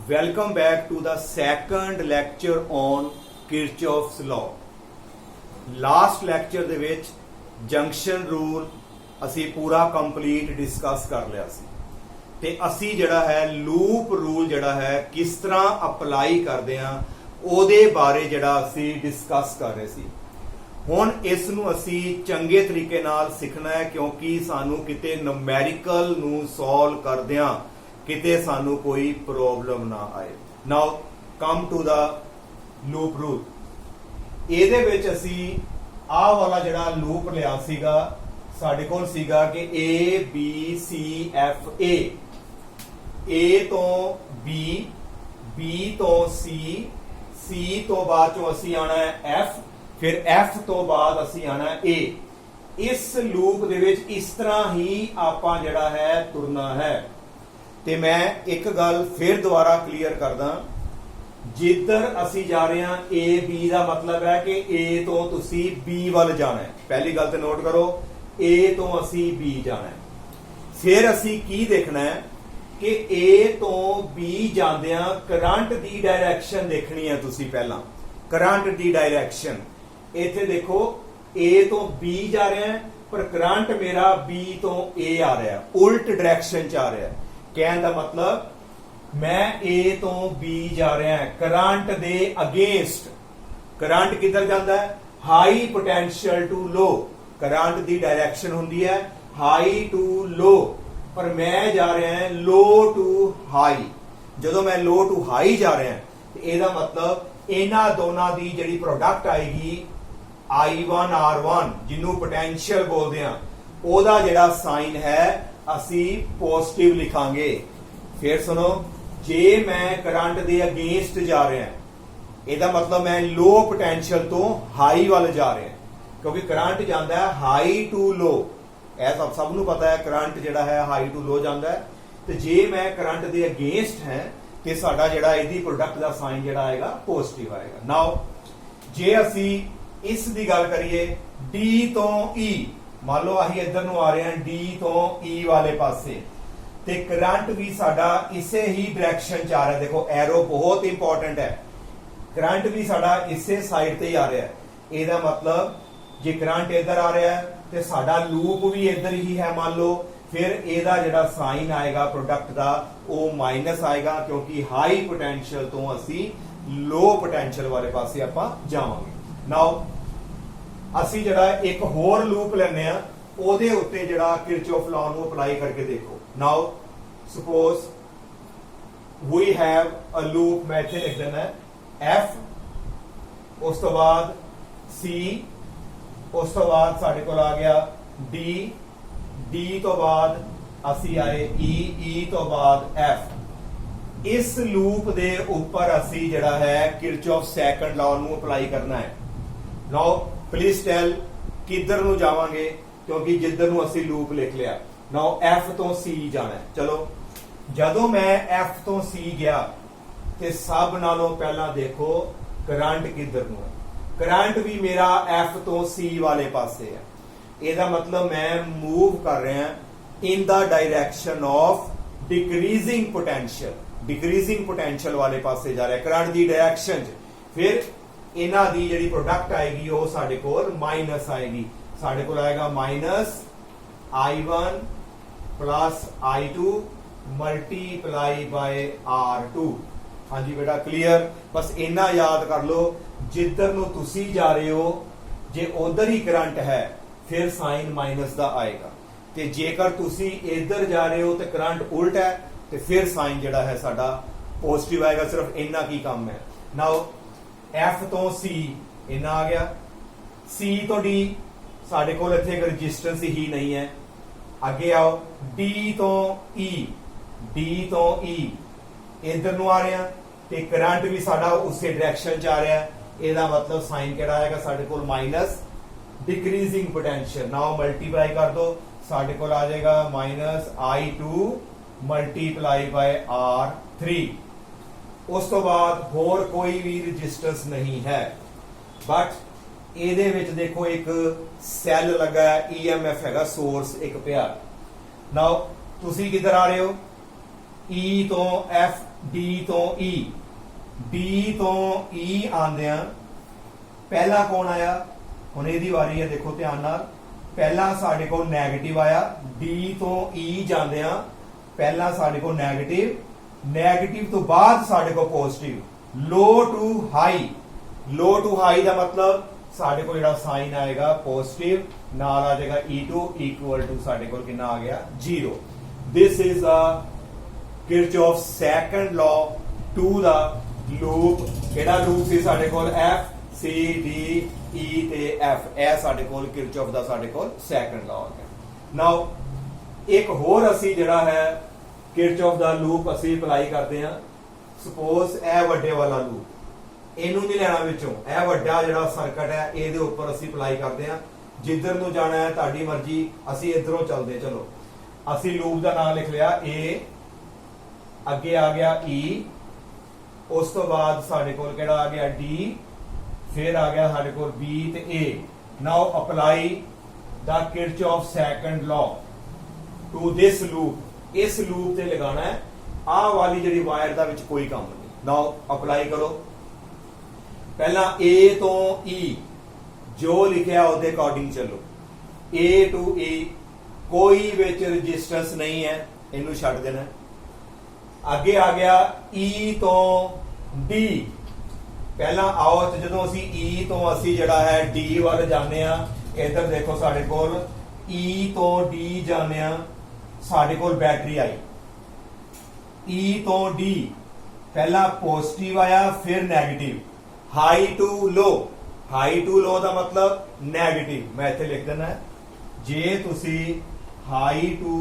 Welcome back to the second lecture on Kirchhoff's law. Last lecture ਦੇ ਵਿੱਚ junction rule ਅਸੀਂ ਪੂਰਾ complete discuss ਕਰ ਲਿਆ ਸੀ ਤੇ ਅਸੀਂ ਜਿਹੜਾ ਹੈ ਲੂਪ ਰੂਲ ਜਿਹੜਾ ਹੈ ਕਿਸ ਤਰ੍ਹਾਂ ਅਪਲਾਈ ਕਰਦੇ ਆ ਉਹਦੇ ਬਾਰੇ ਜਿਹੜਾ ਅਸੀਂ ਡਿਸਕਸ ਕਰ ਰਹੇ ਸੀ। ਹੁਣ ਇਸ ਨੂੰ ਅਸੀਂ ਚੰਗੇ ਤਰੀਕੇ ਨਾਲ ਸਿੱਖਣਾ ਹੈ ਕਿਉਂਕਿ ਸਾਨੂੰ ਕਿਤੇ ਨੂਮੈਰੀਕਲ ਨੂੰ ਸੋਲਵ ਕਰਦਿਆਂ ਕਿਤੇ ਸਾਨੂੰ ਕੋਈ ਪ੍ਰੋਬਲਮ ਨਾ ਆਏ। Now come to the loop rule. ਇਹਦੇ ਵਿੱਚ ਅਸੀਂ ਆਹ ਵਾਲਾ ਜਿਹੜਾ ਲੂਪ ਲਿਆ ਸੀਗਾ ਸਾਡੇ ਕੋਲ ਸੀਗਾ ਕਿ A B C F A ਤੋਂ B B ਤੋਂ C C ਤੋਂ ਬਾਅਦ ਚੋਂ ਅਸੀਂ ਆਣਾ ਹੈ F ਫਿਰ F ਤੋਂ ਬਾਅਦ ਅਸੀਂ ਆਣਾ ਹੈ A। ਇਸ ਲੂਪ ਦੇ ਵਿੱਚ ਇਸ ਤਰ੍ਹਾਂ ਹੀ ਆਪਾਂ ਜਿਹੜਾ ਹੈ ਤੁਰਨਾ ਹੈ। ਤੇ ਮੈਂ ਇੱਕ ਗੱਲ ਫਿਰ ਦੁਬਾਰਾ ਕਲੀਅਰ ਕਰਦਾ, ਜਿੱਧਰ ਅਸੀਂ ਜਾ ਰਹੇ ਹਾਂ A B ਦਾ ਮਤਲਬ ਹੈ ਕਿ A ਤੋਂ ਤੁਸੀਂ B ਵੱਲ ਜਾਣਾ ਹੈ। ਪਹਿਲੀ ਗੱਲ ਤੇ ਨੋਟ ਕਰੋ, A ਤੋਂ ਅਸੀਂ B ਜਾਣਾ ਹੈ। ਫਿਰ ਅਸੀਂ ਕੀ ਦੇਖਣਾ ਹੈ ਕਿ A ਤੋਂ B ਜਾਂਦਿਆਂ ਕਰੰਟ ਦੀ ਡਾਇਰੈਕਸ਼ਨ ਦੇਖਣੀ ਹੈ। ਤੁਸੀਂ ਪਹਿਲਾਂ ਕਰੰਟ ਦੀ ਡਾਇਰੈਕਸ਼ਨ ਇੱਥੇ ਦੇਖੋ, A ਤੋਂ B ਜਾ ਰਿਹਾ ਹੈ ਪਰ ਕਰੰਟ ਮੇਰਾ B ਤੋਂ A ਆ ਰਿਹਾ, ਉਲਟ ਡਾਇਰੈਕਸ਼ਨ ਚ ਆ ਰਿਹਾ। ਕਹਿਣ ਦਾ ਮਤਲਬ ਮੈਂ A ਤੋਂ B ਜਾ ਰਿਹਾ ਹਾਂ ਕਰੰਟ ਦੇ ਅਗੇਂਸਟ। ਕਰੰਟ ਕਿੱਧਰ ਜਾਂਦਾ ਹੈ? High potential to low. Current ਦੀ ਡਾਇਰੈਕਸ਼ਨ ਹੁੰਦੀ ਹੈ ਹਾਈ ਟੂ ਲੋ, ਪਰ ਮੈਂ ਜਾ ਰਿਹਾ ਹਾਂ ਲੋ ਟੂ ਹਾਈ। ਜਦੋਂ ਮੈਂ ਲੋ ਟੂ ਹਾਈ ਜਾ ਰਿਹਾ ਤੇ ਇਹਦਾ ਮਤਲਬ ਇਹਨਾਂ ਦੋਨਾਂ ਦੀ ਜਿਹੜੀ ਪ੍ਰੋਡਕਟ ਆਏਗੀ I1 R1 ਜਿਹਨੂੰ ਪੋਟੈਂਸ਼ੀਅਲ ਬੋਲਦੇ ਆ, ਉਹਦਾ ਜਿਹੜਾ ਸਾਈਨ ਹੈ ਅਸੀਂ ਪੋਜ਼ਿਟਿਵ ਲਿਖਾਂਗੇ। ਫਿਰ ਸੁਣੋ, ਜੇ ਮੈਂ ਕਰੰਟ ਦੇ ਅਗੇਂਸਟ ਜਾ ਰਿਹਾ ਇਹਦਾ ਮਤਲਬ ਮੈਂ ਲੋ ਪੋਟੈਂਸ਼ੀਅਲ ਤੋਂ ਹਾਈ ਵੱਲ ਜਾ ਰਿਹਾ ਕਿਉਂਕਿ ਕਰੰਟ ਜਾਂਦਾ ਹੈ ਹਾਈ ਟੂ ਲੋ। ਇਹ ਸਭ ਨੂੰ ਪਤਾ ਹੈ ਕਰੰਟ ਜਿਹੜਾ ਹੈ ਹਾਈ ਟੂ ਲੋ ਜਾਂਦਾ ਹੈ। ਤੇ ਜੇ ਮੈਂ ਕਰੰਟ ਦੇ ਅਗੇਂਸਟ ਹੈ ਤੇ ਸਾਡਾ ਜਿਹੜਾ ਇਹਦੀ ਪ੍ਰੋਡਕਟ ਦਾ ਸਾਈਨ ਜਿਹੜਾ ਆਏਗਾ ਪੋਜ਼ਿਟਿਵ ਆਏਗਾ। ਨਾਓ ਜੇ ਅਸੀਂ ਇਸ ਦੀ ਗੱਲ ਕਰੀਏ D ਤੋਂ E, ਮੰਨ ਲਓ ਅਸੀਂ ਇੱਧਰ ਨੂੰ ਆ ਰਹੇ ਹਾਂ D ਤੋਂ E ਵਾਲੇ ਪਾਸੇ ਤੇ ਕਰੰਟ ਵੀ ਸਾਡਾ ਇਸੇ ਹੀ ਡਾਇਰੈਕਸ਼ਨ ਚ ਆ ਰਿਹਾ। ਦੇਖੋ ਐਰੋ ਬਹੁਤ ਇੰਪੋਰਟੈਂਟ ਹੈ। ਕਰੰਟ ਵੀ ਸਾਡਾ ਇਸੇ ਸਾਈਡ ਤੇ ਹੀ ਆ ਰਿਹਾ। ਇਹਦਾ ਮਤਲਬ ਜੇ ਕਰੰਟ ਇੱਧਰ ਆ ਰਿਹਾ ਤੇ ਸਾਡਾ ਲੂਪ ਵੀ ਇੱਧਰ ਹੀ ਹੈ ਮੰਨ ਲਓ, ਫਿਰ ਇਹਦਾ ਜਿਹੜਾ ਸਾਈਨ ਆਏਗਾ ਪ੍ਰੋਡਕਟ ਦਾ ਉਹ ਮਾਈਨਸ ਆਏਗਾ ਕਿਉਂਕਿ ਹਾਈ ਪੋਟੈਂਸ਼ੀਅਲ ਤੋਂ ਅਸੀਂ ਲੋ ਪੋਟੈਂਸ਼ੀਅਲ ਵਾਲੇ ਪਾਸੇ ਆਪਾਂ ਜਾਵਾਂਗੇ। ਨਾਓ ਅਸੀਂ ਜਿਹੜਾ ਇੱਕ ਹੋਰ ਲੂਪ ਲੈਣੇ ਆ, ਉਹਦੇ ਉੱਤੇ ਜਿਹੜਾ ਕਿਰਚੌਫ ਲਾਅ ਨੂੰ ਅਪਲਾਈ ਕਰਕੇ ਦੇਖੋ। Now suppose we have a loop, ਮੈਂ ਇੱਥੇ ਲਿਖ ਦੇਣਾ F, ਉਸ ਤੋਂ ਬਾਅਦ C, ਉਸ ਤੋਂ ਬਾਅਦ ਸਾਡੇ ਕੋਲ ਆ ਗਿਆ D, D ਤੋਂ ਬਾਅਦ ਅਸੀਂ ਆਏ E ਤੋਂ ਬਾਅਦ F। ਇਸ ਲੂਪ ਦੇ ਉੱਪਰ ਅਸੀਂ ਜਿਹੜਾ ਹੈ ਕਿਰਚੌਫ ਸੈਕੰਡ ਲਾਅ ਨੂੰ ਅਪਲਾਈ ਕਰਨਾ ਹੈ। ਨਾਓ ਪਲੀਜ਼ ਟੈਲ ਕਿੱਧਰ ਨੂੰ ਜਾਵਾਂਗੇ ਕਿਉਂਕਿ ਜਿੱਧਰ ਨੂੰ ਅਸੀਂ ਲੂਪ ਲਿਖ ਲਿਆ। ਨਾਓ F ਤੋਂ C ਜਾਣਾ ਹੈ। ਚਲੋ ਜਦੋਂ ਮੈਂ F ਤੋਂ C ਗਿਆ ਤੇ ਸਭ ਨਾਲੋਂ ਪਹਿਲਾਂ ਦੇਖੋ ਕਰੰਟ ਕਿੱਧਰ ਨੂੰ ਹੈ। ਕਰੰਟ ਵੀ ਮੇਰਾ F ਤੋਂ C ਵਾਲੇ ਪਾਸੇ ਹੈ। ਇਹਦਾ ਮਤਲਬ ਮੈਂ ਮੂਵ ਕਰ ਰਿਹਾ ਇਨ ਦਾ ਡਾਇਰੈਕਸ਼ਨ ਆਫ ਡਿਕਰੀਜ਼ਿੰਗ ਪੋਟੈਂਸ਼ੀਅਲ। ਡਿਕਰੀਜ਼ਿੰਗ ਪੋਟੈਂਸ਼ੀਅਲ ਵਾਲੇ ਪਾਸੇ ਜਾ ਰਿਹਾ ਕਰੰਟ ਦੀ ਡਾਇਰੈਕਸ਼ਨ ਚ। ਫਿਰ ਇਹਨਾਂ ਦੀ ਜਿਹੜੀ ਪ੍ਰੋਡਕਟ ਆਏਗੀ ਉਹ ਸਾਡੇ ਕੋਲ ਮਾਈਨਸ ਆਏਗੀ। ਸਾਡੇ ਕੋਲ ਆਏਗਾ minus I1 plus I2 multiply ਬਾय R2। ਹਾਂਜੀ ਬੇਟਾ ਕਲੀਅਰ? ਬਸ ਇੰਨਾ ਯਾਦ ਕਰ ਲਓ, ਜਿੱਧਰ ਨੂੰ ਤੁਸੀਂ ਜਾ ਰਹੇ ਹੋ ਜੇ ਉਧਰ ਹੀ ਕਰੰਟ ਹੈ ਫਿਰ ਸਾਈਨ ਮਾਈਨਸ ਦਾ ਆਏਗਾ, ਤੇ ਜੇਕਰ ਤੁਸੀਂ ਇੱਧਰ ਜਾ ਰਹੇ ਹੋ ਤੇ ਕਰੰਟ ਉਲਟ ਹੈ ਤੇ ਫਿਰ ਸਾਈਨ ਜਿਹੜਾ ਹੈ ਸਾਡਾ ਪੋਜ਼ਿਟਿਵ ਆਏਗਾ। ਸਿਰਫ ਇੰਨਾ ਕੀ ਕੰਮ ਹੈ। ਨਾਓ F ਤੋਂ C ਇੰਨਾ ਆ ਗਿਆ, C ਤੋਂ D ਸਾਡੇ ਕੋਲ ਇੱਥੇ ਇੱਕ ਰੈਜ਼ਿਸਟੈਂਸ ਹੀ ਨਹੀਂ ਹੈ। ਅੱਗੇ ਆਓ D ਤੋਂ E, D ਤੋਂ E ਇਧਰ ਨੂੰ ਆ ਰਿਹਾ ਤੇ ਕਰੰਟ ਵੀ ਸਾਡਾ ਉਸੇ ਡਾਇਰੈਕਸ਼ਨ ਚ ਆ ਰਿਹਾ। ਇਹਦਾ ਮਤਲਬ ਸਾਈਨ ਕਿਹੜਾ ਆਏਗਾ ਸਾਡੇ ਕੋਲ ਮਾਈਨਸ ਡਿਕਰੀਜ਼ਿੰਗ ਪੋਟੈਂਸ਼ੀਅਲ। ਨਾਓ ਮਲਟੀਪਲਾਈ ਕਰ ਦੋ, ਸਾਡੇ ਕੋਲ ਆ ਜਾਏਗਾ ਮਾਈਨਸ I2 ਮਲਟੀਪਲਾਈ ਬਾय R3। ਉਸ ਤੋਂ ਬਾਅਦ ਹੋਰ ਕੋਈ ਵੀ ਰੈਜ਼ਿਸਟੈਂਸ ਨਹੀਂ ਹੈ, ਬਟ ਇਹਦੇ ਵਿੱਚ ਦੇਖੋ ਇੱਕ ਸੈੱਲ ਲੱਗਾ ਹੈ, EMF ਹੈਗਾ, ਸੋਰਸ ਇੱਕ ਪਿਆ। ਨਾਓ ਤੁਸੀਂ ਕਿੱਧਰ ਆ ਰਹੇ ਹੋ? E तो F, D तो E, D तो E आंदिया पहला कौन आया, हुण इहदी वारी है, देखो ध्यान नाल, पहला साडे कोल नैगेटिव आया, D तो E जांदिया पहला साडे कोल नैगेटिव, नैगेटिव तो बाद साडे कोल positive, low to high, low to high का मतलब साडे कोल जिहड़ा साइन आएगा पॉजिटिव, नाल आ जाएगा E2 इक्वल टू साडे कोल कितना आ गया 0। This is a Kirchhoff second law to the loop, केड़ा लूप सी साडे कोल F C D E ते F, ए साडे कोल किरचॉफ दा साडे कोल सेकंड लॉ आ गया। नाउ एक होर असी जिहड़ा है किरचॉफ दा लूप असी अप्लाई करते हैं, सपोज ए वड्डे वाला लूप, ਇਹਨੂੰ ਨਹੀਂ ਲੈਣਾ ਵਿੱਚੋਂ, ਇਹ ਵੱਡਾ ਜਿਹੜਾ ਸਰਕਟ ਹੈ ਇਹਦੇ ਉੱਪਰ ਅਸੀਂ ਅਪਲਾਈ ਕਰਦੇ ਹਾਂ, ਜਿੱਧਰ ਨੂੰ ਜਾਣਾ ਹੈ ਤੁਹਾਡੀ ਮਰਜ਼ੀ, ਅਸੀਂ ਇਧਰੋਂ ਚੱਲਦੇ, ਚਲੋ ਅਸੀਂ ਲੂਪ ਦਾ ਨਾਮ ਲਿਖ ਲਿਆ A, ਅੱਗੇ ਆ ਗਿਆ E, ਉਸ ਤੋਂ ਬਾਅਦ ਸਾਡੇ ਕੋਲ ਕਿਹੜਾ ਆ ਗਿਆ D, ਫਿਰ ਆ ਗਿਆ ਸਾਡੇ ਕੋਲ B ਤੇ A। Now apply the Kirchhoff second law to this loop, ਇਸ ਲੂਪ ਤੇ ਲਗਾਣਾ ਹੈ, ਆਹ ਵਾਲੀ ਜਿਹੜੀ ਵਾਇਰ ਦਾ ਵਿੱਚ ਕੋਈ ਕੰਮ ਨਹੀਂ। ਨਾਓ ਅਪਲਾਈ ਕਰੋ, पहला A तो E जो लिखा ਉਹਦੇ अकॉर्डिंग चलो, A टू E कोई विच रजिस्टेंस नहीं है, इनू छड्ड देना। आगे आ गया E तो D, पहला आओ जो असी E तो असी जड़ा है D वाल जाने, इधर देखो साडे कोल E तो D जाने, साडे कोल बैटरी आई, E तो D पहला पॉजिटिव आया फिर negative, high to low, high to low का मतलब नैगेटिव, मैं इत्थे लिख देना है, जे तुसी हाई टू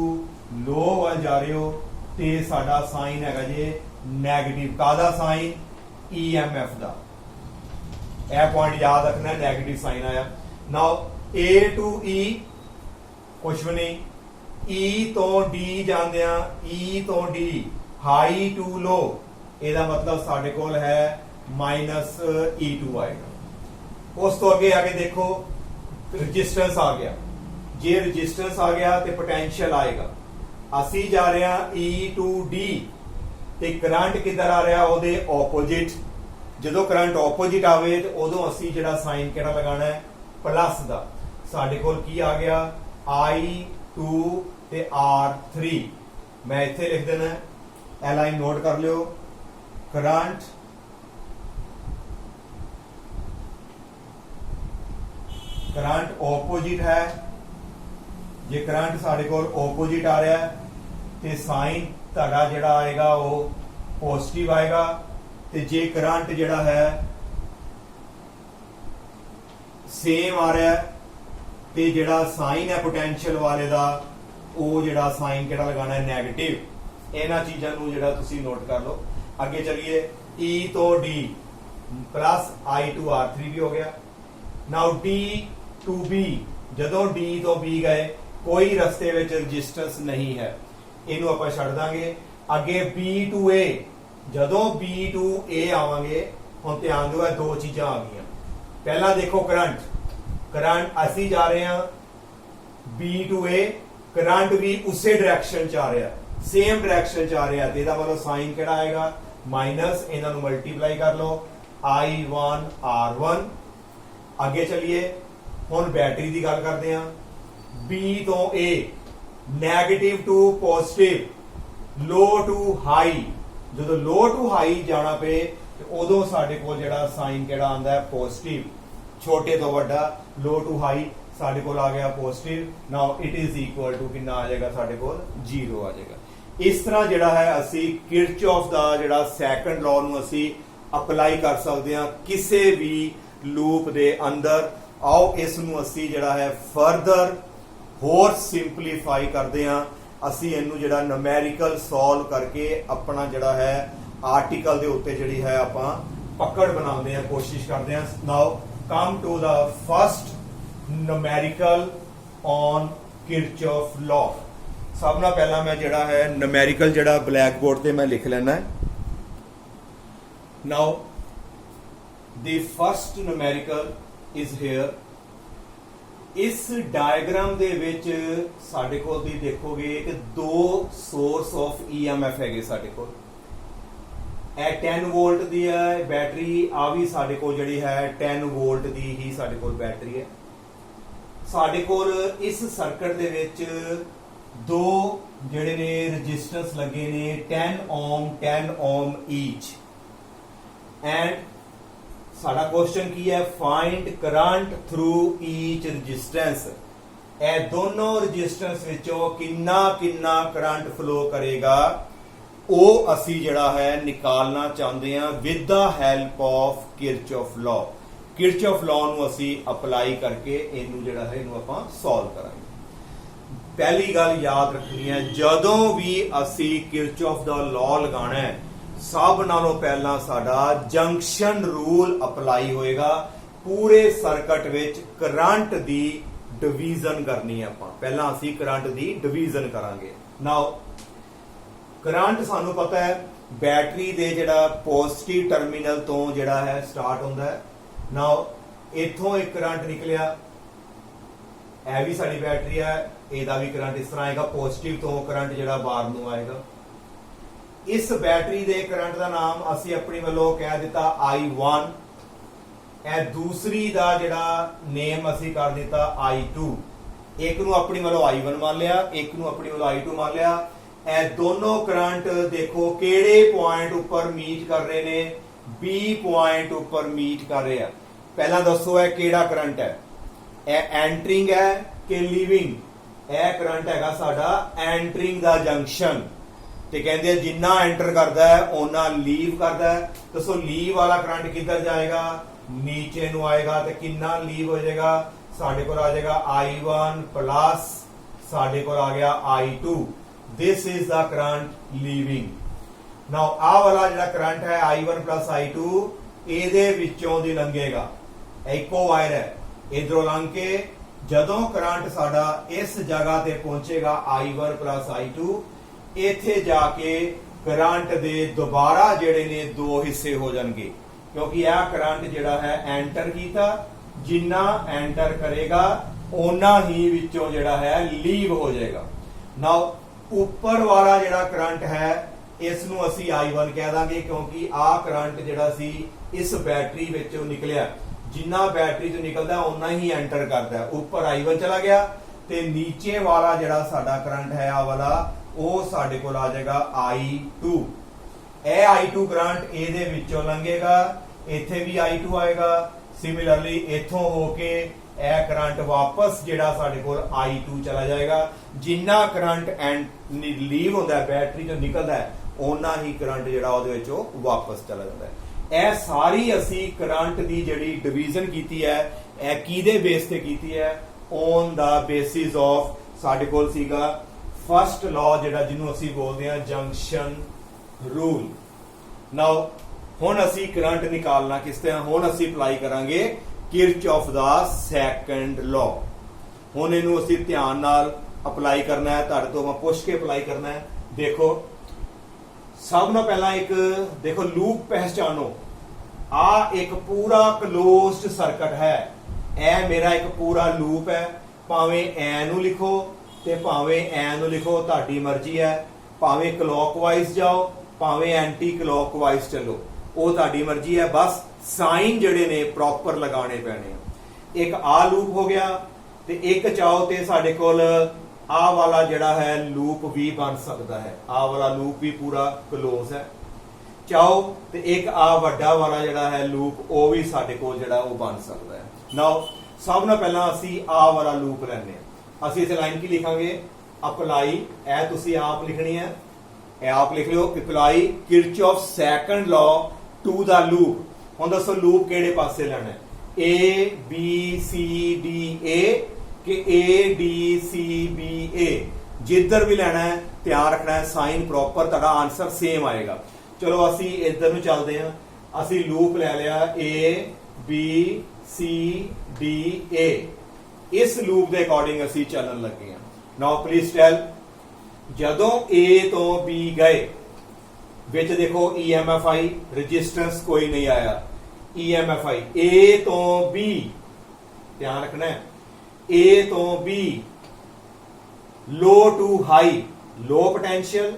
लो वाल जा रहे हो ते साडा साइन हैगा जे नैगेटिव, कादा साइन EMF दा, यह पॉइंट याद रखना, नैगेटिव साइन आया। नाउ A टू E कुछ भी नहीं, E तो D जांदे, E तो D हाई टू लो, ਇਹਦਾ मतलब साडे कोल है माइनस E2 आएगा। उस तो अगे आगे देखो रजिस्टेंस आ गया, जे रजिस्टेंस आ गया तो पोटेंशियल आएगा, असी जा रहे हैं E टू D ते करंट किधर आ रहा ओदे ऑपोजिट, जो करंट ऑपोजिट आवे तो उदों असी जिहड़ा साइन किहड़ा लगाना है प्लस दा, साडे कोल की आ गया I2 ते R3, मैं इत्थे लिख देना है, ए लाइन नोट कर लियो, करंट करंट ऑपोजिट है, जे करंट साडे कोल ऑपोजिट आ रहा है ते साइन तुहाडा जिहड़ा आएगा वो पॉजिटिव आएगा, ते जे करंट जिहड़ा है सेम आ रहा है ते जिहड़ा साइन है पोटेंशियल वाले दा वो जिहड़ा साइन किहड़ा लगाना है नैगेटिव। इन्हां चीज़ां नूं जिहड़ा तुसीं नोट कर लो। अगे चलिए E तो D प्लस I2 R3 भी हो गया। नाउ D टू B, जदों D तो B गए कोई रस्ते विच रजिस्टेंस नहीं है, इनू आपां छड्ड दांगे। अगे B टू A, जदों B टू A आवांगे, हुण ध्यान दिओ दो चीज़ां आ गईयां। पहला देखो करंट, करंट असी जा रहे हैं B टू A, करंट भी उसे डायरेक्शन च आ रहा, सेम डायरेक्शन च आ रहा, तो इहदा मतलब साइन किहड़ा आएगा माइनस, इन्हां नूं मल्टीप्लाई कर लो I1 R1। अगे चलिए हुण बैटरी की गल करते हैं, B तो A negative to positive, low to high, जो लो टू हाई जाना पे उदों साडे कोल जिहड़ा साइन किहड़ा आंदा है पॉजिटिव, छोटे तो वड्डा, लो टू हाई साडे कोल आ गया positive. Now it is equal to कितना आ जाएगा साडे कोल 0 आ जाएगा। इस तरह जिहड़ा है असी किरचॉफ दा जिहड़ा सैकंड लॉ नूं असी अप्लाई कर सकते हैं किसी भी लूप दे अंदर। आओ इस नूं असी जिहड़ा है फर्दर होर सिंपलीफाई करते हैं, असी इनू जिहड़ा न्यूमेरिकल सॉल्व करके अपना जिहड़ा है आर्टिकल दे उत्ते जिहड़ी है आपां पकड़ बनाउंदे हैं, कोशिश करते हैं। Now come to the first numerical on Kirchhoff law. सब ना पहला मैं जिहड़ा है न्यूमेरिकल जिहड़ा ब्लैक बोर्ड ते मैं लिख लेना है। Now the first numerical is here इस डायग्राम ਦੇ ਵਿੱਚ ਸਾਡੇ ਕੋਲ ਦੀ ਦੇਖੋਗੇ ਕਿ ਦੋ ਸੋਰਸ ਆਫ EMF ਹੈਗੇ ਸਾਡੇ ਕੋਲ। ਇਹ 10 ਵੋਲਟ ਦੀ ਹੈ ਬੈਟਰੀ, ਆ ਵੀ ਸਾਡੇ ਕੋਲ ਜਿਹੜੀ ਹੈ 10 ਵੋਲਟ ਦੀ ਹੀ ਸਾਡੇ ਕੋਲ ਬੈਟਰੀ ਹੈ। ਸਾਡੇ ਕੋਲ ਇਸ ਸਰਕਟ ਦੇ ਵਿੱਚ ਦੋ ਜਿਹੜੇ ਨੇ ਰੈਜ਼ਿਸਟੈਂਸ ਲੱਗੇ ਨੇ 10 ohm ਈਚ। ਐਂਡ ਸਾਡਾ ਕੁਐਸਚਨ ਕੀ ਹੈ, ਫਾਈਂਡ ਕਰੰਟ ਥਰੂ ਈਚ ਰੈਜ਼ਿਸਟੈਂਸ। ਇਹ ਦੋਨੋਂ ਰੈਜ਼ਿਸਟੈਂਸ ਵਿੱਚੋਂ ਕਿੰਨਾ ਕਰੰਟ ਫਲੋ ਕਰੇਗਾ ਉਹ ਅਸੀਂ ਜਿਹੜਾ ਹੈ ਨਿਕਾਲਣਾ ਚਾਹੁੰਦੇ ਹਾਂ with the help of Kirchhoff law. Kirchhoff law ਨੂੰ ਅਸੀਂ ਅਪਲਾਈ ਕਰਕੇ ਇਹਨੂੰ ਜਿਹੜਾ ਹੈ ਇਹਨੂੰ ਆਪਾਂ ਸੋਲਵ ਕਰਾਂਗੇ। ਪਹਿਲੀ ਗੱਲ ਯਾਦ ਰੱਖਣੀ ਹੈ, ਜਦੋਂ ਵੀ ਅਸੀਂ ਕਿਰਚੌਫ ਦਾ ਲਾਅ ਲਗਾਉਣਾ ਹੈ ਸਭ ਨਾਲੋਂ ਪਹਿਲਾਂ ਸਾਡਾ ਜੰਕਸ਼ਨ ਰੂਲ ਅਪਲਾਈ ਹੋਏਗਾ। ਪੂਰੇ ਸਰਕਟ ਵਿੱਚ ਕਰੰਟ ਦੀ ਡਿਵੀਜ਼ਨ ਕਰਨੀ ਹੈ ਆਪਾਂ। ਪਹਿਲਾਂ ਅਸੀਂ ਕਰੰਟ ਦੀ ਡਿਵੀਜ਼ਨ ਕਰਾਂਗੇ। ਨਾਓ ਕਰੰਟ ਸਾਨੂੰ ਪਤਾ ਹੈ ਬੈਟਰੀ ਦੇ ਜਿਹੜਾ ਪੋਜ਼ਿਟਿਵ ਟਰਮੀਨਲ ਤੋਂ ਜਿਹੜਾ ਹੈ ਸਟਾਰਟ ਹੁੰਦਾ ਹੈ। ਨਾਓ ਇੱਥੋਂ ਇੱਕ ਕਰੰਟ ਨਿਕਲਿਆ, ਇਹ ਵੀ ਸਾਡੀ ਬੈਟਰੀ ਹੈ, ਇਹਦਾ ਵੀ ਕਰੰਟ ਇਸ ਤਰ੍ਹਾਂ ਆਏਗਾ, ਪੋਜ਼ਿਟਿਵ ਤੋਂ ਕਰੰਟ ਜਿਹੜਾ ਬਾਹਰ ਨੂੰ ਆਏਗਾ। ਇਸ ਬੈਟਰੀ ਦੇ ਕਰੰਟ ਦਾ ਨਾਮ ਅਸੀਂ ਆਪਣੀ ਵੱਲੋਂ ਕਹਿ ਦਿੱਤਾ I1। ਇਹ ਦੂਸਰੀ ਦਾ ਜਿਹੜਾ ਨੇਮ ਅਸੀਂ ਕਰ ਦਿੱਤਾ I2। ਇੱਕ ਨੂੰ ਆਪਣੀ ਵੱਲੋਂ I1 ਮੰਨ ਲਿਆ, ਇੱਕ ਨੂੰ ਆਪਣੀ ਵੱਲੋਂ I2 ਮੰਨ ਲਿਆ। ਇਹ ਦੋਨੋਂ ਕਰੰਟ ਦੇਖੋ ਕਿਹੜੇ ਪੁਆਇੰਟ ਉੱਪਰ ਮੀਟ ਕਰ ਰਹੇ ਨੇ, B ਪੁਆਇੰਟ ਉੱਪਰ ਮੀਟ ਕਰ ਰਹੇ ਆ। ਪਹਿਲਾਂ ਦੱਸੋ ਇਹ ਕਿਹੜਾ ਕਰੰਟ ਹੈ, ਇਹ ਐਂਟਰਿੰਗ ਹੈ ਕਿ ਲੀਵਿੰਗ? ਇਹ ਕਰੰਟ ਹੈਗਾ ਸਾਡਾ ਐਂਟਰਿੰਗ ਦਾ ਜੰਕਸ਼ਨ। ਤੇ ਕਹਿੰਦੇ ਜਿੰਨਾ ਐਂਟਰ ਕਰਦਾ ਹੈ ਉਹਨਾਂ ਲੀਵ ਕਰਦਾ ਹੈ। ਦੱਸੋ ਲੀਵ ਵਾਲਾ ਕਰੰਟ ਕਿੱਧਰ ਜਾਏਗਾ, ਨੀਚੇ ਨੂੰ ਆਏਗਾ। ਤੇ ਕਿੰਨਾ ਲੀਵ ਹੋ ਜਾਏਗਾ, ਸਾਡੇ ਕੋਲ ਆ ਜਾਏਗਾ I1 ਪਲੱਸ ਸਾਡੇ ਕੋਲ ਆ ਗਿਆ I2। This is the current leaving. Now ਆਹ ਵਾਲਾ ਜਿਹੜਾ ਕਰੰਟ ਹੈ I1 ਪਲੱਸ I2 ਇਹਦੇ ਵਿੱਚੋਂ ਦੀ ਲੰਘੇਗਾ, ਇੱਕੋ ਵਾਇਰ ਹੈ, ਇਧਰੋਂ ਲੰਘ ਕੇ ਜਦੋਂ ਕਰੰਟ ਸਾਡਾ ਇਸ ਜਗ੍ਹਾ ਤੇ ਪਹੁੰਚੇਗਾ I1 ਪਲੱਸ I2, ਇੱਥੇ ਜਾ ਕੇ ਕਰੰਟ ਦੇ ਦੁਬਾਰਾ ਜਿਹੜੇ ਨੇ ਦੋ ਹਿੱਸੇ ਹੋ ਜਾਣਗੇ। ਕਿਉਂਕਿ ਇਹ ਕਰੰਟ ਜਿਹੜਾ ਹੈ ਐਂਟਰ ਕੀਤਾ, ਜਿੰਨਾ ਐਂਟਰ ਕਰੇਗਾ ਓਨਾ ਹੀ ਵਿੱਚੋਂ ਜਿਹੜਾ ਹੈ ਲੀਵ ਹੋ ਜਾਏਗਾ। ਨਾਓ ਉੱਪਰ ਵਾਲਾ ਜਿਹੜਾ ਕਰੰਟ ਹੈ ਇਸ ਨੂੰ ਅਸੀਂ I1 ਕਹਿ ਦਾਂਗੇ, ਕਿਉਂਕਿ ਆਹ ਕਰੰਟ ਜਿਹੜਾ ਸੀ ਇਸ ਬੈਟਰੀ ਵਿੱਚੋਂ ਨਿਕਲਿਆ, ਜਿੰਨਾ ਬੈਟਰੀ ਤੋਂ ਨਿਕਲਦਾ ਓਨਾ ਹੀ ਐਂਟਰ ਕਰਦਾ। ਉੱਪਰ I1 ਚਲਾ ਗਿਆ ਤੇ ਨੀਚੇ ਵਾਲਾ ਜਿਹੜਾ ਸਾਡਾ ਕਰੰਟ ਹੈ ਆ ਵਾਲਾ ਉਹ ਸਾਡੇ ਕੋਲ ਆ ਜਾਏਗਾ I2। ਇਹ I2 ਕਰੰਟ ਇਹਦੇ ਵਿੱਚੋਂ ਲੰਘੇਗਾ, ਇੱਥੇ ਵੀ I2 ਆਏਗਾ। ਸਿਮਿਲਰਲੀ ਇੱਥੋਂ ਹੋ ਕੇ ਇਹ ਕਰੰਟ ਵਾਪਸ ਜਿਹੜਾ ਸਾਡੇ ਕੋਲ I2 ਚਲਾ ਜਾਏਗਾ। ਜਿੰਨਾ ਕਰੰਟ ਲੀਵ ਹੁੰਦਾ ਹੈ ਬੈਟਰੀ ਚੋਂ ਨਿਕਲਦਾ ਹੈ ਓਨਾ ਹੀ ਕਰੰਟ ਜਿਹੜਾ ਉਹਦੇ ਵਿੱਚੋਂ ਵਾਪਸ ਚਲਾ ਜਾਂਦਾ ਹੈ। ਇਹ ਸਾਰੀ ਅਸੀਂ ਕਰੰਟ ਦੀ ਜਿਹੜੀ ਡਿਵੀਜ਼ਨ ਕੀਤੀ ਹੈ ਇਹ ਕਿਹਦੇ ਬੇਸ ਤੇ ਕੀਤੀ ਹੈ, ਔਨ ਦਾ ਬੇਸਿਸ ਆਫ ਸਾਡੇ ਕੋਲ ਸੀਗਾ ਫਸਟ ਲਾਅ ਜਿਹੜਾ ਜਿਹਨੂੰ ਅਸੀਂ ਬੋਲਦੇ ਹਾਂ ਜੰਕਸ਼ਨ ਰੂਲ। ਨਾਓ ਹੁਣ ਅਸੀਂ ਕਰੰਟ ਨਿਕਾਲਣਾ ਕਿਸ ਤਰ੍ਹਾਂ, ਹੁਣ ਅਸੀਂ ਅਪਲਾਈ ਕਰਾਂਗੇ ਕਿਰਚੌਫ ਦਾ ਸੈਕੰਡ ਲਾਅ। ਹੁਣ ਇਹਨੂੰ ਅਸੀਂ ਧਿਆਨ ਨਾਲ ਅਪਲਾਈ ਕਰਨਾ ਹੈ, ਤੁਹਾਡੇ ਤੋਂ ਮੈਂ ਪੁੱਛ ਕੇ ਅਪਲਾਈ ਕਰਨਾ ਹੈ। ਦੇਖੋ ਸਭ ਤੋਂ ਪਹਿਲਾਂ ਇੱਕ ਦੇਖੋ ਲੂਪ ਪਹਿਚਾਨੋ। ਆ ਇੱਕ ਪੂਰਾ ਕਲੋਜ਼ਡ ਸਰਕਟ ਹੈ, ਇਹ ਮੇਰਾ ਇੱਕ ਪੂਰਾ ਲੂਪ ਹੈ। ਭਾਵੇਂ ਐ ਨੂੰ ਲਿਖੋ ਤੇ ਭਾਵੇਂ ਐ ਨੂੰ ਲਿਖੋ, ਤੁਹਾਡੀ ਮਰਜ਼ੀ ਹੈ। ਭਾਵੇਂ ਕਲੌਕਵਾਈਜ਼ ਜਾਓ, ਭਾਵੇਂ ਐਂਟੀ ਕਲੌਕਵਾਈਜ਼ ਚੱਲੋ, ਉਹ ਤੁਹਾਡੀ ਮਰਜ਼ੀ ਹੈ। ਬਸ ਸਾਈਨ ਜਿਹੜੇ ਨੇ ਪ੍ਰੋਪਰ ਲਗਾਉਣੇ ਪੈਣੇ ਆ। ਇੱਕ ਆ ਲੂਪ ਹੋ ਗਿਆ ਤੇ ਇੱਕ ਚਾਹੋ ਤੇ ਸਾਡੇ ਕੋਲ ਆਹ ਵਾਲਾ ਜਿਹੜਾ ਹੈ ਲੂਪ ਵੀ ਬਣ ਸਕਦਾ ਹੈ। ਆਹ ਵਾਲਾ ਲੂਪ ਵੀ ਪੂਰਾ ਕਲੋਜ਼ ਹੈ। ਚਾਹੋ ਤੇ ਇੱਕ ਆ ਵੱਡਾ ਵਾਲਾ ਜਿਹੜਾ ਹੈ ਲੂਪ ਉਹ ਵੀ ਸਾਡੇ ਕੋਲ ਜਿਹੜਾ ਉਹ ਬਣ ਸਕਦਾ ਹੈ। ਨਾਓ ਸਭ ਤੋਂ ਪਹਿਲਾਂ ਅਸੀਂ ਆਹ ਵਾਲਾ ਲੂਪ ਲੈਣੇ ਆ। ਅਸੀਂ ਇਥੇ ਲਾਈਨ ਕੀ ਲਿਖਾਂਗੇ, ਅਪਲਾਈ। ਇਹ ਤੁਸੀਂ ਆਪ ਲਿਖਣੀ ਹੈ, ਇਹ ਆਪ ਲਿਖ ਲਿਓ, apply Kirchhoff second law to the loop. ਹੁਣ ਦੱਸੋ ਲੂਪ ਕਿਹੜੇ ਪਾਸੇ ਲੈਣਾ ਹੈ, A B C D A ਕਿ A D C B A? ਜਿੱਧਰ ਵੀ ਲੈਣਾ ਹੈ ਧਿਆਨ ਰੱਖਣਾ ਹੈ ਸਾਈਨ ਪ੍ਰੋਪਰ, ਤੁਹਾਡਾ ਆਨਸਰ ਸੇਮ ਆਏਗਾ। ਚਲੋ ਅਸੀਂ ਇੱਧਰ ਨੂੰ ਚੱਲਦੇ ਹਾਂ। ਅਸੀਂ ਲੂਪ ਲੈ ਲਿਆ A B C D A। ਇਸ ਲੂਪ ਦੇ ਅਕੋਰਡਿੰਗ ਅਸੀਂ ਚੱਲਣ ਲੱਗੇ ਹਾਂ। ਨਾਓ ਪਲੀਜ਼ ਟੈਲ, ਜਦੋਂ A ਤੋਂ B ਗਏ ਵਿੱਚ ਦੇਖੋ EMF ਆਈ, ਰੈਜ਼ਿਸਟੈਂਸ ਕੋਈ ਨਹੀਂ ਆਇਆ। EMF ਆਈ A ਤੋਂ B, ਧਿਆਨ ਰੱਖਣਾ ਹੈ A ਤੋਂ B, low to high, low potential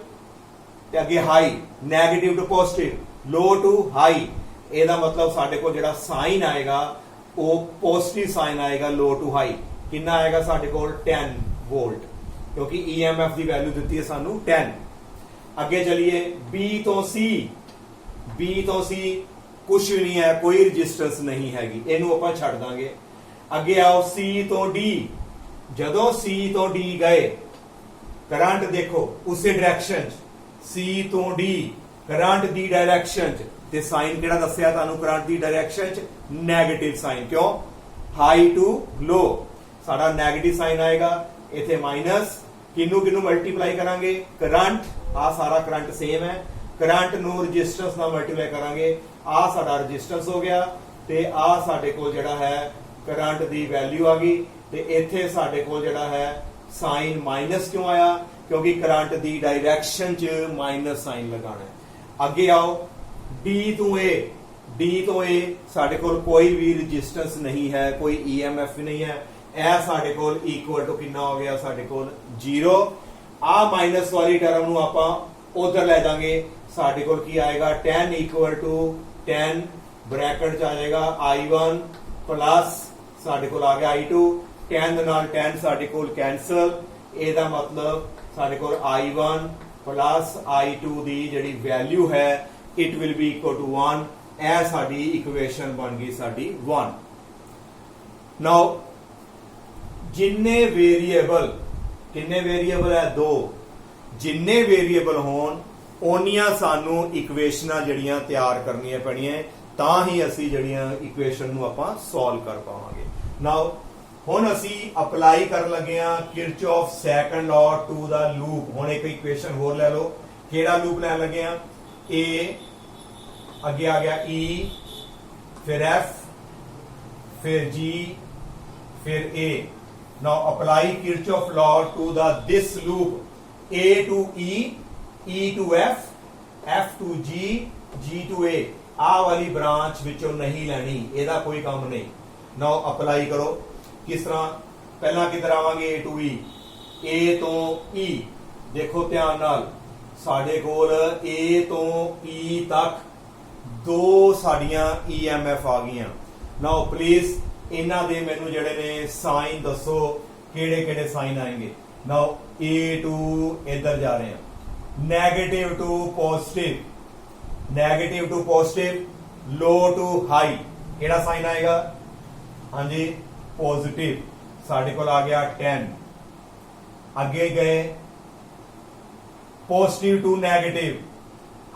ਤੇ ਅੱਗੇ high, negative to positive, low to high, ਇਹਦਾ ਮਤਲਬ ਸਾਡੇ ਕੋਲ ਜਿਹੜਾ ਸਾਈਨ ਆਏਗਾ ਉਹ ਪੋਜ਼ਿਟਿਵ ਸਾਈਨ ਆਏਗਾ low to high। ਕਿੰਨਾ ਆਏਗਾ ਸਾਡੇ ਕੋਲ 10 ਵੋਲਟ, ਕਿਉਂਕਿ EMF ਦੀ ਵੈਲਿਊ ਦਿੱਤੀ ਹੈ ਸਾਨੂੰ 10। ਅੱਗੇ ਚਲਿਏ B ਤੋਂ C, B ਤੋਂ C ਕੁਛ ਵੀ ਨਹੀਂ ਹੈ, ਕੋਈ ਰੈਜ਼ਿਸਟੈਂਸ ਨਹੀਂ ਹੈਗੀ, ਇਹਨੂੰ ਆਪਾਂ ਛੱਡ ਦਾਂਗੇ। ਅੱਗੇ ਆਓ C ਤੋਂ D, ਜਦੋਂ C ਤੋਂ D ਗਏ ਕਰੰਟ ਦੇਖੋ ਉਸੇ ਡਾਇਰੈਕਸ਼ਨ ਚ, C ਤੋਂ D ਕਰੰਟ ਦੀ ਡਾਇਰੈਕਸ਼ਨ ਚ, ਤੇ ਸਾਈਨ ਕਿਹੜਾ ਦੱਸਿਆ ਤੁਹਾਨੂੰ ਕਰੰਟ ਦੀ ਡਾਇਰੈਕਸ਼ਨ ਚ? Negative sign. ਕਿਉਂ? ਹਾਈ ਟੂ ਲੋ, ਸਾਡਾ ਨੈਗੇਟਿਵ ਸਾਈਨ ਆਏਗਾ। ਇੱਥੇ ਮਾਈਨਸ, ਕਿਹਨੂੰ ਮਲਟੀਪਲਾਈ ਕਰਾਂਗੇ? ਕਰੰਟ, ਆ ਸਾਰਾ ਕਰੰਟ ਸੇਮ ਹੈ, ਕਰੰਟ ਨੂੰ ਰੈਜ਼ਿਸਟੈਂਸ ਨਾਲ ਮਲਟੀਪਲਾਈ ਕਰਾਂਗੇ, ਆ ਸਾਡਾ ਰੈਜ਼ਿਸਟੈਂਸ ਹੋ ਗਿਆ ਤੇ ਆ ਸਾਡੇ ਕੋਲ ਜਿਹੜਾ ਹੈ ਕਰੰਟ ਦੀ ਵੈਲਿਊ ਆ ਗਈ। ਤੇ ਇੱਥੇ ਸਾਡੇ ਕੋਲ ਜਿਹੜਾ ਹੈ ਸਾਈਨ ਮਾਈਨਸ ਕਿਉਂ ਆਇਆ? ਕਿਉਂਕਿ ਕਰੰਟ ਦੀ ਡਾਇਰੈਕਸ਼ਨ ਚ ਮਾਈਨਸ ਸਾਈਨ ਲਗਾਉਣਾ ਹੈ। ਅੱਗੇ ਆਓ D ਤੋਂ A, D ਤੋਂ A ਸਾਡੇ ਕੋਲ ਕੋਈ ਵੀ ਰੈਜ਼ਿਸਟੈਂਸ ਨਹੀਂ ਹੈ, ਕੋਈ EMF ਵੀ ਨਹੀਂ ਹੈ, ਇਹ ਸਾਡੇ ਕੋਲ ਇਕੁਅਲ ਟੂ ਕਿੰਨਾ ਹੋ ਗਿਆ? ਸਾਡੇ ਕੋਲ 0। ਆ ਮਾਈਨਸ ਵਾਲੀ ਟਰਮ ਨੂੰ ਆਪਾਂ ਉਧਰ ਲੈ ਜਾਾਂਗੇ, ਸਾਡੇ ਕੋਲ ਕੀ ਆਏਗਾ? 10 ਇਕੁਅਲ ਟੂ 10 ਬ੍ਰੈਕਟ ਚ ਆ ਜਾਏਗਾ I1 ਪਲੱਸ ਸਾਡੇ ਕੋਲ ਆ ਗਿਆ I2, 10 ਦੇ ਨਾਲ 10 ਸਾਡੇ ਕੋਲ ਕੈਂਸਲ, ਇਹਦਾ ਮਤਲਬ ਸਾਡੇ ਕੋਲ I1 ਪਲੱਸ I2 ਦੀ ਜਿਹੜੀ ਵੈਲਿਊ ਹੈ it will be equal to 1। ਇਹ ਸਾਡੀ ਇਕੁਏਸ਼ਨ ਬਣ ਗਈ ਸਾਡੀ 1। ਨਾਓ ਜਿੰਨੇ ਵੇਰੀਏਬਲ, ਕਿੰਨੇ ਵੇਰੀਏਬਲ ਹੈ? 2। ਜਿੰਨੇ ਵੇਰੀਏਬਲ ਹੋਣ ਓਨੀਆਂ ਸਾਨੂੰ ਇਕੁਏਸ਼ਨਾਂ ਜਿਹੜੀਆਂ ਤਿਆਰ ਕਰਨੀਆਂ ਪੈਣੀਆਂ, ਤਾਂ ਹੀ ਅਸੀਂ ਜਿਹੜੀਆਂ ਇਕੁਏਸ਼ਨ ਨੂੰ ਆਪਾਂ ਸੋਲਵ ਕਰ ਪਾਵਾਂਗੇ। ਨਾਓ ਹੁਣ ਅਸੀਂ ਅਪਲਾਈ ਕਰਨ ਲੱਗੇ ਆ Kirchhoff second law to the loop. ਹੁਣ ਇੱਕ ਇਕੁਏਸ਼ਨ ਹੋਰ ਲੈ ਲਓ, ਕਿਹੜਾ ਲੂਪ ਲੈਣ ਲੱਗੇ ਆ? A, ਅੱਗੇ ਆ ਗਿਆ E, ਫਿਰ F, ਫਿਰ G, ਫਿਰ A। Now apply Kirchhoff law to this loop, A to E, E to F, F to G, G to A। ਆ ਵਾਲੀ ਬ੍ਰਾਂਚ ਵਿੱਚੋਂ ਨਹੀਂ ਲੈਣੀ, ਇਹਦਾ ਕੋਈ ਕੰਮ ਨਹੀਂ। ਨਾਓ ਅਪਲਾਈ ਕਰੋ। ਕਿਸ ਤਰ੍ਹਾਂ? ਪਹਿਲਾਂ ਕਿੱਧਰ ਆਵਾਂਗੇ? A to E, A ਤੋਂ E। ਦੇਖੋ ਧਿਆਨ ਨਾਲ, ਸਾਡੇ ਕੋਲ A ਤੋਂ E ਤੱਕ ਦੋ ਸਾਡੀਆਂ EMF ਆ ਗਈਆਂ। ਨਾਓ ਪਲੀਜ਼ ਇਹਨਾਂ ਦੇ ਮੈਨੂੰ ਜਿਹੜੇ ਨੇ ਸਾਈਨ ਦੱਸੋ, ਕਿਹੜੇ ਕਿਹੜੇ ਸਾਈਨ ਆएंगे। ਨਾਓ A to ਇੱਧਰ ਜਾ ਰਹੇ ਹਾਂ, negative to positive, negative to positive, low to high, ਕਿਹੜਾ ਸਾਈਨ ਆਏਗਾ? ਹਾਂਜੀ ਪੋਜ਼ਿਟਿਵ। ਸਾਡੇ ਕੋਲ ਆ ਗਿਆ 10। ਅੱਗੇ ਗਏ positive to negative,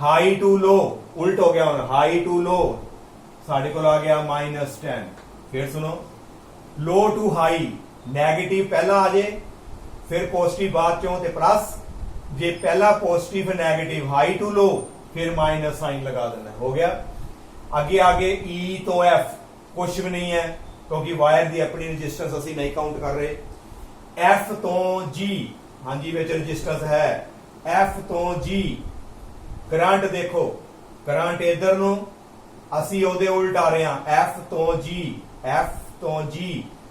high to low, ਉਲਟ ਹੋ ਗਿਆ ਹੁਣ, ਹਾਈ ਟੂ ਲੋ ਸਾਡੇ ਕੋਲ ਆ ਗਿਆ -10। फिर सुनो, लो टू हाई, नैगेटिव पहला आ जाए फिर पॉजिटिव बाद चों ते प्लस, जे पहला पॉजिटिव नैगेटिव, हाई टू लो फिर माइनस साइन लगा देना, हो गया। आगे आगे E तो F कुछ भी नहीं है क्योंकि वायर की अपनी रजिस्टेंस असी नहीं काउंट कर रहे। F तो G, हाँ जी विच रजिस्टेंस है, F तो G करंट देखो, करंट इधर नु असी ओदे उल्ट आ रहे हैं, F तो G, F ਤੋਂ G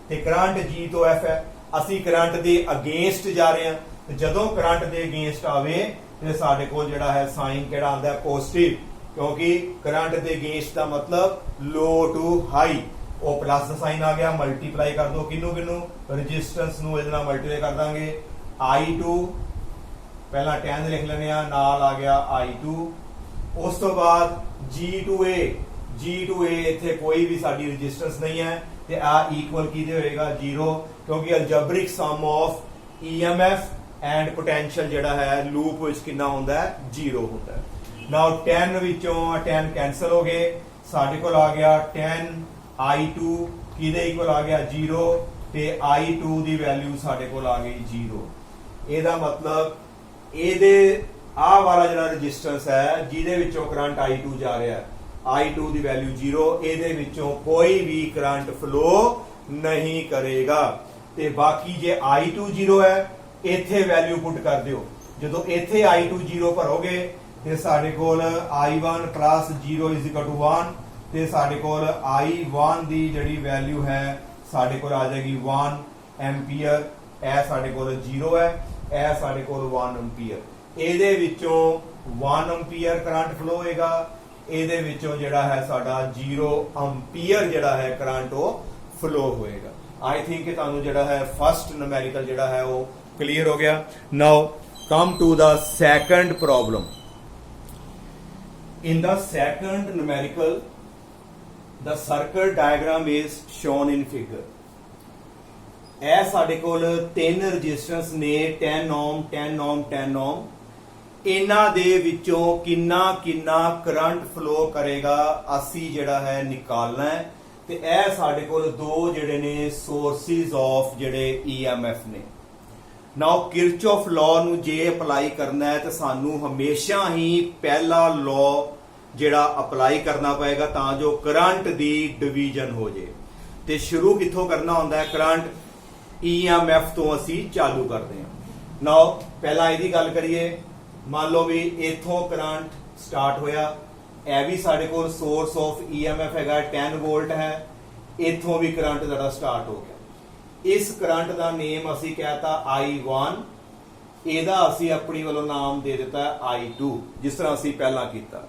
ਤੇ ਕਰੰਟ G ਤੋਂ F ਹੈ। ਅਸੀਂ ਕਰੰਟ ਦੇ ਅਗੇਂਸਟ ਜਾ ਰਹੇ ਹਾਂ, ਤੇ ਜਦੋਂ ਕਰੰਟ ਦੇ ਅਗੇਂਸਟ ਆਵੇ ਤੇ ਸਾਡੇ ਕੋਲ ਜਿਹੜਾ ਹੈ ਸਾਈਨ ਕਿਹੜਾ ਆਉਂਦਾ ਹੈ? ਪੋਜ਼ਿਟਿਵ, ਕਿਉਂਕਿ ਕਰੰਟ ਦੇ ਅਗੇਂਸਟ ਦਾ ਮਤਲਬ ਲੋ ਟੂ ਹਾਈ। ਉਹ ਪਲੱਸ ਦਾ ਸਾਈਨ ਆ ਗਿਆ, ਮਲਟੀਪਲਾਈ ਕਰ ਦੋ, ਕਿਹਨੂੰ ਰੈਜ਼ਿਸਟੈਂਸ ਨੂੰ ਇਹਦੇ ਨਾਲ ਮਲਟੀਪਲਾਈ ਕਰ ਦਾਂਗੇ। I2 ਪਹਿਲਾਂ 10 ਲਿਖ ਲੈਣੇ ਆ, ਨਾਲ ਆ ਗਿਆ I2। ਉਸ ਤੋਂ ਬਾਅਦ G to A, G to A ਇੱਥੇ ਕੋਈ ਵੀ ਸਾਡੀ ਰੈਜ਼ਿਸਟੈਂਸ ਨਹੀਂ ਹੈ ਤੇ ਆ ਇਕੁਅਲ ਕਿਹਦੇ ਹੋਏਗਾ? 0, ਕਿਉਂਕਿ ਅਲਜਬਰਿਕ some of EMF and potential ਜਿਹੜਾ ਹੈ ਲੂਪ ਵਿੱਚ ਕਿੰਨਾ ਹੁੰਦਾ ਹੈ? 0 ਹੁੰਦਾ ਹੈ। ਨਾਓ 10 ਵਿੱਚੋਂ 10 ਕੈਂਸਲ ਹੋ ਗਏ, ਸਾਡੇ ਕੋਲ ਆ ਗਿਆ 10 I2 ਕਿਹਦੇ ਇਕੁਅਲ ਆ ਗਿਆ? 0, ਤੇ I2 ਦੀ ਵੈਲਿਊ ਸਾਡੇ ਕੋਲ ਆ ਗਈ 0। ਇਹਦਾ ਮਤਲਬ ਇਹਦੇ ਆਹ ਵਾਲਾ ਜਿਹੜਾ ਰੈਜ਼ਿਸਟੈਂਸ ਹੈ ਜਿਹਦੇ ਵਿੱਚੋਂ ਕਰੰਟ I2 ਜਾ ਰਿਹਾ ਹੈ, I2 ਦੀ ਵੈਲਿਊ 0, ਇਹਦੇ ਵਿੱਚੋਂ ਕੋਈ ਵੀ ਕਰੰਟ ਫਲੋ ਨਹੀਂ ਕਰੇਗਾ। ਤੇ ਬਾਕੀ ਜੇ I2 0 ਹੈ, ਇੱਥੇ ਵੈਲਿਊ ਪੁੱਟ ਕਰ ਦਿਓ। ਜਦੋਂ ਇੱਥੇ I2 0 ਭਰੋਗੇ ਤੇ ਸਾਡੇ ਕੋਲ I1 plus 0 is equal to 1, ਤੇ ਸਾਡੇ ਕੋਲ I1 ਦੀ ਜਿਹੜੀ ਵੈਲਿਊ ਹੈ ਸਾਡੇ ਕੋਲ ਆ ਜਾਏਗੀ 1। एम्पीयर, ਇਹ ਸਾਡੇ ਕੋਲ 0 ਹੈ, ਇਹ ਸਾਡੇ ਕੋਲ 1 एम्पीयर। ਇਹਦੇ ਵਿੱਚੋਂ 1 एम्पीयर ਕਰੰਟ ਫਲੋ ਹੋਏਗਾ, ਇਹਦੇ ਵਿੱਚੋਂ ਜਿਹੜਾ ਹੈ ਸਾਡਾ 0 एम्पीयर ਜਿਹੜਾ ਹੈ ਕਰੰਟ ਉਹ ਫਲੋ ਹੋਏਗਾ। आई थिंक कि ਤੁਹਾਨੂੰ ਜਿਹੜਾ ਹੈ ਫਸਟ ਨੂਮੈਰੀਕਲ ਜਿਹੜਾ ਹੈ ਉਹ ਕਲੀਅਰ ਹੋ ਗਿਆ। Now come to the second problem. In the second numerical, the circle diagram is shown in figure. ਇਹ ਸਾਡੇ ਕੋਲ ਤਿੰਨ ਰੈਜ਼ਿਸਟੈਂਸ ਨੇ 10 ohm 10 ohm 10 ohm। ਇਹਨਾਂ ਦੇ ਵਿੱਚੋਂ ਕਿੰਨਾ ਕਿੰਨਾ ਕਰੰਟ ਫਲੋ ਕਰੇਗਾ ਅਸੀਂ ਜਿਹੜਾ ਹੈ ਨਿਕਾਲਣਾ ਹੈ। ਤੇ ਇਹ ਸਾਡੇ ਕੋਲ ਦੋ ਜਿਹੜੇ ਨੇ ਸੋਰਸਿਸ ਆਫ ਜਿਹੜੇ EMF ਨੇ। ਨਾਓ ਕਿਰਚੌਫ ਲਾਅ ਨੂੰ ਜੇ ਅਪਲਾਈ ਕਰਨਾ ਹੈ ਤਾਂ ਸਾਨੂੰ ਹਮੇਸ਼ਾ ਹੀ ਪਹਿਲਾ ਲਾਅ ਜਿਹੜਾ ਅਪਲਾਈ ਕਰਨਾ ਪਏਗਾ ਤਾਂ ਜੋ ਕਰੰਟ ਦੀ ਡਿਵੀਜ਼ਨ ਹੋ ਜੇ। ਤੇ ਸ਼ੁਰੂ ਕਿੱਥੋਂ ਕਰਨਾ ਹੁੰਦਾ ਹੈ? ਕਰੰਟ EMF ਤੋਂ ਅਸੀਂ ਚਾਲੂ ਕਰਦੇ ਹਾਂ। ਨਾਓ ਪਹਿਲਾਂ ਇਹਦੀ ਗੱਲ ਕਰੀਏ। ਮੰਨ ਲਓ ਵੀ ਇੱਥੋਂ ਕਰੰਟ ਸਟਾਰਟ ਹੋਇਆ, ਇਹ ਵੀ ਸਾਡੇ ਕੋਲ ਸੋਰਸ ਆਫ EMF ਹੈਗਾ 10 ਵੋਲਟ ਹੈ, ਇੱਥੋਂ ਵੀ ਕਰੰਟ ਜਿਹੜਾ ਸਟਾਰਟ ਹੋ ਗਿਆ। ਇਸ ਕਰੰਟ ਦਾ ਨੇਮ ਅਸੀਂ ਕਹਿਤਾ I1, ਇਹਦਾ ਅਸੀਂ ਆਪਣੀ ਵੱਲੋਂ ਨਾਮ ਦੇ ਦਿੱਤਾ I2, ਜਿਸ ਤਰ੍ਹਾਂ ਅਸੀਂ ਪਹਿਲਾਂ ਕੀਤਾ।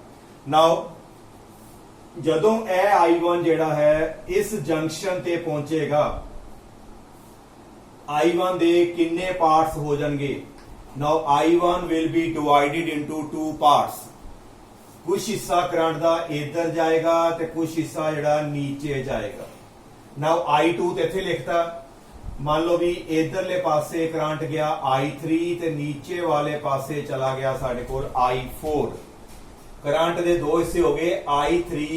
ਨਾਓ ਜਦੋਂ ਇਹ I1 ਜਿਹੜਾ ਹੈ ਇਸ ਜੰਕਸ਼ਨ ਤੇ ਪਹੁੰਚੇਗਾ, I1 ਦੇ ਕਿੰਨੇ ਪਾਰਟਸ ਹੋ ਜਾਣਗੇ? ਨਾਓ I1 will be divided into 2 parts. ਕੁਝ ਹਿੱਸਾ ਕਰੰਟ ਦਾ ਇੱਧਰ ਜਾਏਗਾ ਤੇ ਕੁਝ ਹਿੱਸਾ ਜਿਹੜਾ ਨੀਚੇ ਜਾਏਗਾ। ਨਾਓ I2 ਤੇ ਇੱਥੇ ਲਿਖਤਾ। ਮੰਨ ਲਓ ਵੀ ਇਧਰਲੇ ਪਾਸੇ ਕਰੰਟ ਗਿਆ I3 ਤੇ ਨੀਚੇ ਵਾਲੇ ਪਾਸੇ ਚਲਾ ਗਿਆ ਸਾਡੇ ਕੋਲ I4। ਕਰੰਟ ਦੇ ਦੋ ਹਿੱਸੇ ਹੋ ਗਏ I3